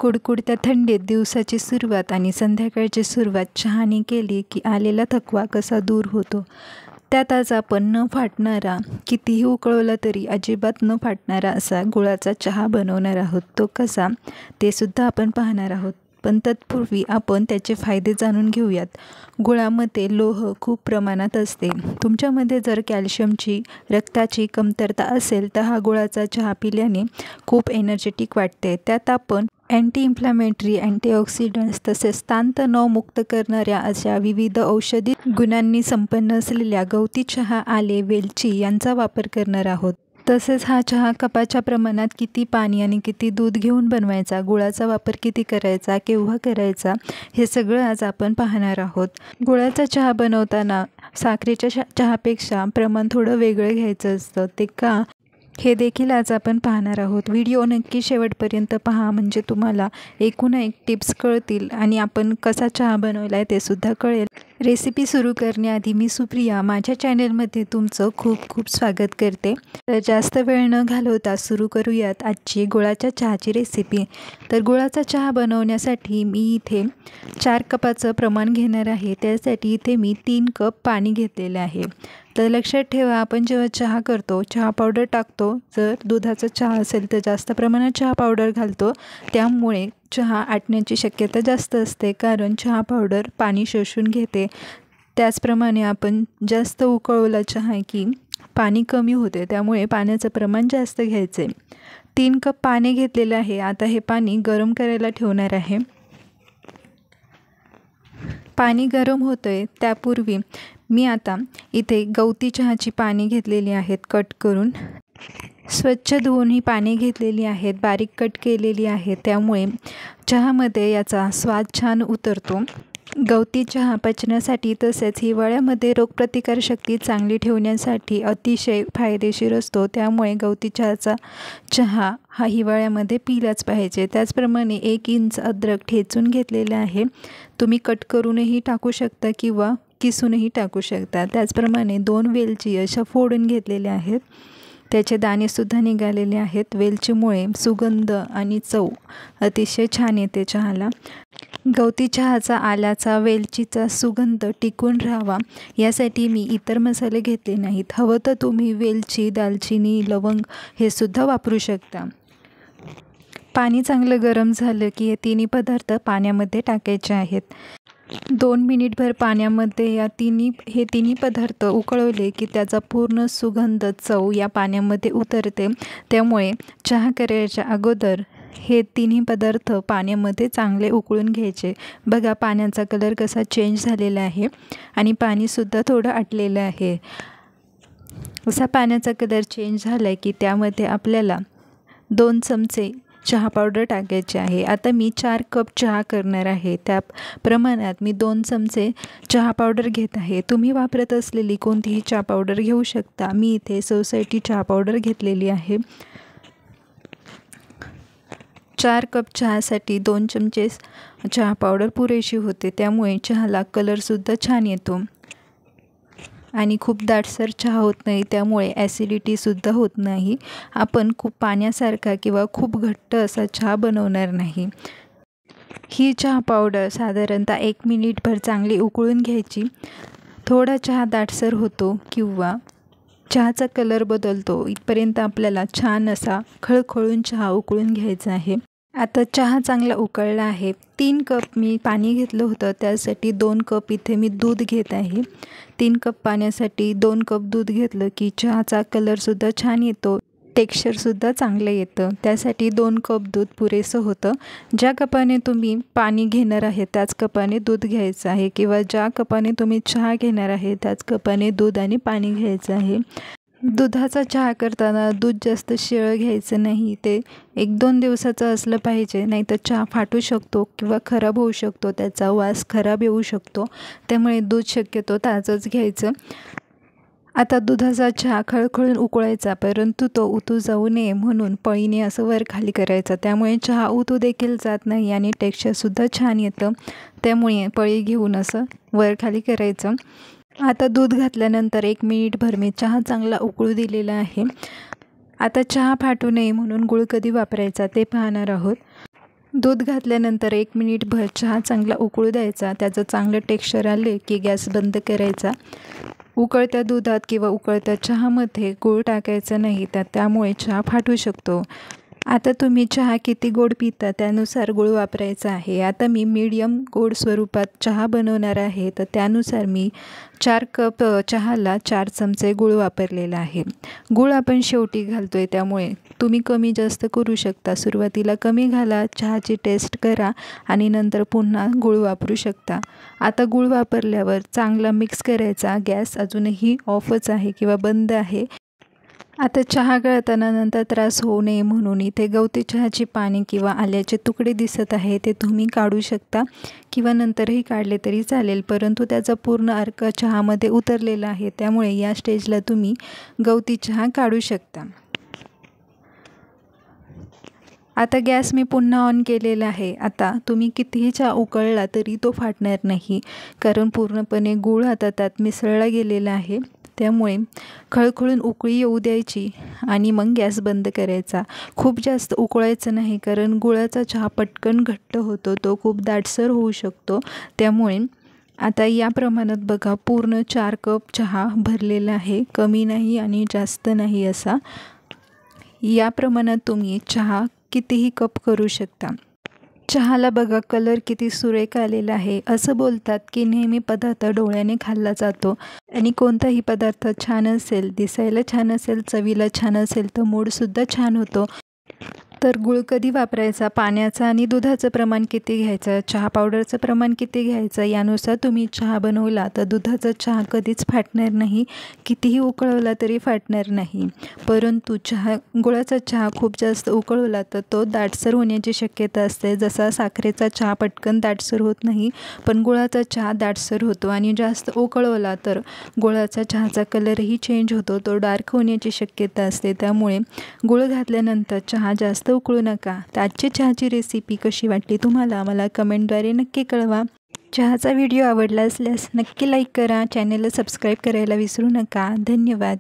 कुडकुडत्या थंडीत दिवसाची सुरुवात आणि संध्याकाळची सुरुवात चहाने केली की आलेला थकवा कसा दूर होतो. त्यात आज आपण न फाटणारा, कितीही उकळवला तरी अजिबात न फाटणारा असा गुळाचा चहा बनवणार आहोत. तो कसा ते सुद्धा आपण पाहणार आहोत. पण तत्पूर्वी आपण त्याचे फायदे जाणून घेऊयात. गुळामध्ये लोह खूप प्रमाणात असते. तुमच्यामध्ये जर कॅल्शियमची, रक्ताची कमतरता असेल तर हा गुळाचा चहा पिल्याने खूप एनर्जेटिक वाटते. त्यात आपण अँटी इन्फ्लॅमेटरी, अँटीऑक्सिडंट्स तसेच ताणतणाव मुक्त करणाऱ्या अशा विविध औषधी गुणांनी संपन्न असलेल्या गवती चहा, आले, वेलची यांचा वापर करणार आहोत. तसेच हा चहा कपाच्या प्रमाणात किती पाणी आणि किती दूध घेऊन बनवायचा, गुळाचा वापर किती करायचा, केव्हा करायचा, हे सगळं आज आपण पाहणार आहोत. गुळाचा चहा बनवताना साखरेच्या चहापेक्षा प्रमाण थोडं वेगळं घ्यायचं असतं. ते का हे देखील आज आपण पाहणार आहोत. व्हिडिओ नक्की शेवटपर्यंत पहा, म्हणजे तुम्हाला एकूण एक टिप्स कळतील आणि आपण कसा चहा बनवला आहे ते सुद्धा कळेल. रेसिपी सुरू करण्याआधी मी सुप्रिया माझ्या चॅनलमध्ये तुमचं खूप खूप स्वागत करते. तर जास्त वेळ न घालवता सुरू करूयात आजची गुळाच्या चहाची रेसिपी. तर गुळाचा चहा बनवण्यासाठी मी इथे 4 कपाचं प्रमाण घेणार आहे. त्यासाठी इथे मी 3 कप पाणी घेतलेलं आहे. तर लक्षात ठेवा, आपण जेव्हा चहा करतो चहा पावडर टाकतो. जर दुधाचा चहा असेल तर जास्त प्रमाणात चहा पावडर घालतो. त्यामुळे चहा आटण्याची शक्यता जास्त असते, कारण चहा पावडर पाणी शोषून घेते. त्याचप्रमाणे आपण जास्त उकळवला चहा की पाणी कमी होते, त्यामुळे पाण्याचं प्रमाण जास्त घ्यायचे. 3 कप पाणी घेतलेलं आहे. आता हे पाणी गरम करायला ठेवणार आहे. पाणी गरम होतंय त्यापूर्वी मी आता इथे गवती चहाची पाने घेतलेली आहेत, कट करून. स्वच्छ धुवून ही पाने घेतलेली आहेत, बारीक कट केलेली आहे. त्यामुळे चहामध्ये याचा स्वाद छान उतरतो. गवती चहा पचण्यासाठी तसेच हिवाळ्यामध्ये रोगप्रतिकारशक्ती चांगली ठेवण्यासाठी अतिशय फायदेशीर असतो. त्यामुळे गवती चहा हा हिवाळ्यामध्ये पिलाच पाहिजे. त्याचप्रमाणे 1 इंच अद्रक ठेचून घेतलेलं आहे. तुम्ही कट करूनही टाकू शकता किंवा किसूनही टाकू शकता. त्याचप्रमाणे 2 वेलची अशा फोडून घेतलेल्या आहेत. त्याचे दाणेसुद्धा निघालेले आहेत. वेलचीमुळे सुगंध आणि चव अतिशय छान येते चहाला. गवती चहाचा, आल्याचा, वेलचीचा सुगंध टिकून राहावा यासाठी मी इतर मसाले घेतले नाहीत. हवं तर तुम्ही वेलची, दालचिनी, लवंग हे सुद्धा वापरू शकता. पाणी चांगलं गरम झालं की हे तिन्ही पदार्थ पाण्यामध्ये टाकायचे आहेत. 2 मिनिटभर पाण्यामध्ये हे तिन्ही पदार्थ उकळवले की त्याचा पूर्ण सुगंध, चव या पाण्यामध्ये उतरते. त्यामुळे चहा करायच्या अगोदर हे तिन्ही पदार्थ पाण्यामध्ये चांगले उकळून घ्यायचे. बघा पाण्याचा कलर कसा चेंज झालेला आहे आणि पाणीसुद्धा थोडं आटलेलं आहे. असा पाण्याचा कलर चेंज झाला आहे की त्यामध्ये आपल्याला 2 चमचे चहा पावडर टाकायचे आहे. आता मी 4 कप चहा करणार आहे. त्या प्रमाणात मी 2 चमचे चहा पावडर घेत आहे. तुम्ही वापरत असलेली कोणतीही चहा पावडर घेऊ शकता. मी इथे सोसायटी चहा पावडर घेतलेली आहे. 4 कप चहासाठी 2 चमचे चहा पावडर पुरेशी होते. त्यामुळे चहाला कलरसुद्धा छान येतो आणि खूप दाटसर चहा होत नाही. त्यामुळे ॲसिडिटीसुद्धा होत नाही. आपण खूप पाण्यासारखा किंवा खूप घट्ट असा चहा बनवणार नाही. ही चहा पावडर साधारणतः 1 मिनिटभर चांगली उकळून घ्यायची. थोडा चहा दाटसर होतो किंवा चहाचा कलर बदलतो इथपर्यंत आपल्याला छान असा खळखळून चहा उकळून घ्यायचा आहे. आता चहा चांगला उकळला आहे. 3 कप मी पाणी घेतलं होतं, त्यासाठी 2 कप इथे मी दूध घेत आहे. 3 कप पाण्यासाठी 2 कप दूध घेतलं की चहाचा कलरसुद्धा छान येतो, टेक्स्चरसुद्धा चांगलं येतं. त्यासाठी 2 कप दूध पुरेसं होतं. ज्या कपाने तुम्ही पाणी घेणार आहे त्याच कपाने दूध घ्यायचं आहे, किंवा ज्या कपाने तुम्ही चहा घेणार आहे त्याच कपाने दूध आणि पाणी घ्यायचं आहे. दुधाचा चहा करताना दूध जास्त शिळं घ्यायचं नाही. ते 1-2 दिवसाचं असलं पाहिजे, नाहीतर चहा फाटू शकतो किंवा खराब होऊ शकतो, त्याचा वास खराब येऊ शकतो. त्यामुळे दूध शक्यतो ताजंच घ्यायचं. आता दुधाचा चहा खळखळून उकळायचा, परंतु तो उतू जाऊ नये म्हणून पळीने असं वर खाली करायचं. त्यामुळे चहा उतू देखील जात नाही आणि टेक्स्चरसुद्धा छान येतं. त्यामुळे पळी घेऊन असं वर खाली करायचं. आता दूध घातल्यानंतर 1 मिनिटभर मी चहा चांगला उकळू दिलेला आहे. आता चहा फाटू नये म्हणून गूळ कधी वापरायचा ते पाहणार आहोत. दूध घातल्यानंतर 1 मिनिटभर चहा चांगला उकळू द्यायचा. त्याचं चांगलं टेक्स्चर आले की गॅस बंद करायचा. उकळत्या दुधात किंवा उकळत्या चहामध्ये गूळ टाकायचा नाही, त्यामुळे चहा फाटू शकतो. आता तुम्ही चहा किती गोड पिता त्यानुसार गूळ वापरायचा आहे. आता मी मीडियम गोड स्वरूपात चहा बनवणार आहे, तर त्यानुसार मी 4 कप चहाला 4 चमचे गूळ वापरलेला आहे. गूळ आपण शेवटी घालतोय त्यामुळे तुम्ही कमी जास्त करू शकता. सुरुवातीला कमी घाला, चहाची टेस्ट करा आणि नंतर पुन्हा गूळ वापरू शकता. आता गूळ वापरल्यावर चांगला मिक्स करायचा. गॅस अजूनही ऑफच आहे किंवा बंद आहे. आता चहा गळताना नंतर त्रास होऊ नये म्हणून इथे गवती चहाची पाने किंवा आल्याचे तुकडे दिसत आहे, ते तुम्ही काढू शकता किंवा नंतरही काढले तरी चालेल, परंतु त्याचा पूर्ण अर्क चहामध्ये उतरलेला आहे, त्यामुळे या स्टेजला तुम्ही गवती चहा काढू शकता. आता गॅस मी पुन्हा ऑन केलेला आहे. आता तुम्ही कितीही चहा उकळला तरी तो फाटणार नाही, कारण पूर्णपणे गूळ आता त्यात मिसळला गेलेला आहे. त्यामुळे खळखळून उकळी येऊ द्यायची आणि मग गॅस बंद करायचा. खूप जास्त उकळायचं नाही, कारण गुळाचा चहा पटकन घट्ट होतो, तो खूप दाटसर होऊ शकतो. त्यामुळे आता या प्रमाणात बघा, पूर्ण 4 कप चहा भरलेला आहे, कमी नाही आणि जास्त नाही असा. या प्रमाणात तुम्ही चहा कितीही कप करू शकता. चहाला बघा कलर किती सुरेख आलेला आहे. असं बोलतात की नेहमी पदार्थ डोळ्याने खाल्ला जातो आणि कोणताही पदार्थ छान असेल, दिसायला छान असेल, चवीला छान असेल तर मूडसुद्धा छान होतो. तर गूळ कधी वापरायचा, पाण्याचं आणि दुधाचं प्रमाण किती घ्यायचं, चहा पावडरचं प्रमाण किती घ्यायचं, यानुसार तुम्ही चहा बनवला तर दुधाचा चहा कधीच फाटणार नाही, कितीही उकळवला तरी फाटणार नाही. परंतु गुळाचा चहा खूप जास्त उकळवला तर तो दाटसर होण्याची शक्यता असते. जसा साखरेचा चहा पटकन दाटसर होत नाही, पण गुळाचा चहा दाटसर होतो. आणि जास्त उकळवला तर गुळाचा चहाचा कलरही चेंज होतो, तो डार्क होण्याची शक्यता असते. त्यामुळे गूळ घातल्यानंतर चहा जास्त उकळू नका. तर आजची चहाची रेसिपी कशी वाटली तुम्हाला मला कमेंटद्वारे नक्की कळवा. चहाचा व्हिडिओ आवडला असल्यास नक्की लाईक करा. चॅनलला सबस्क्राईब करायला विसरू नका. धन्यवाद.